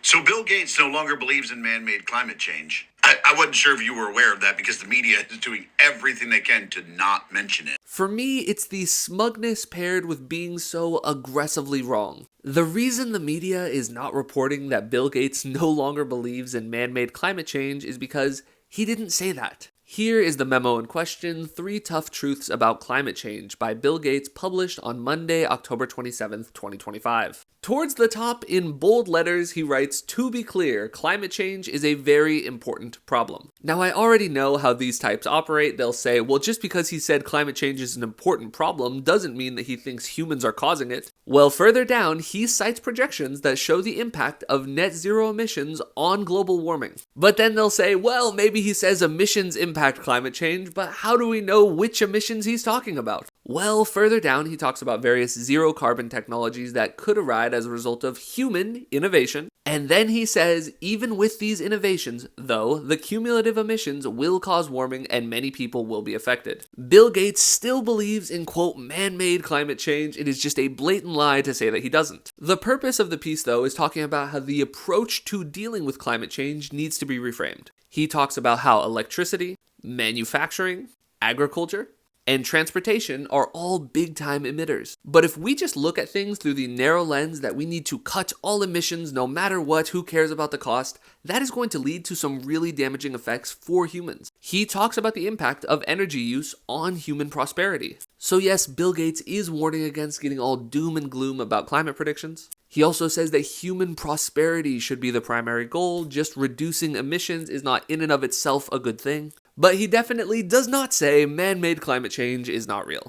So Bill Gates no longer believes in man-made climate change. I wasn't sure if you were aware of that because the media is doing everything they can to not mention it. For me, it's the smugness paired with being so aggressively wrong. The reason the media is not reporting that Bill Gates no longer believes in man-made climate change is because he didn't say that. Here is the memo in question, 3 Tough Truths About Climate Change by Bill Gates, published on Monday, October 27th, 2025. Towards the top, in bold letters, he writes, "To be clear, climate change is a very important problem." Now, I already know how these types operate. They'll say, well, just because he said climate change is an important problem doesn't mean that he thinks humans are causing it. Well, further down, he cites projections that show the impact of net zero emissions on global warming. But then they'll say, well, maybe he says emissions impact climate change, but how do we know which emissions he's talking about? Well, further down, he talks about various zero-carbon technologies that could arise as a result of human innovation. And then he says, even with these innovations, though, the cumulative emissions will cause warming and many people will be affected. Bill Gates still believes in, quote, man-made climate change. It is just a blatant lie to say that he doesn't. The purpose of the piece, though, is talking about how the approach to dealing with climate change needs to be reframed. He talks about how electricity, manufacturing, agriculture, and transportation are all big-time emitters. But if we just look at things through the narrow lens that we need to cut all emissions no matter what, who cares about the cost, that is going to lead to some really damaging effects for humans. He talks about the impact of energy use on human prosperity. So yes, Bill Gates is warning against getting all doom and gloom about climate predictions. He also says that human prosperity should be the primary goal. Just reducing emissions is not in and of itself a good thing. But he definitely does not say man-made climate change is not real.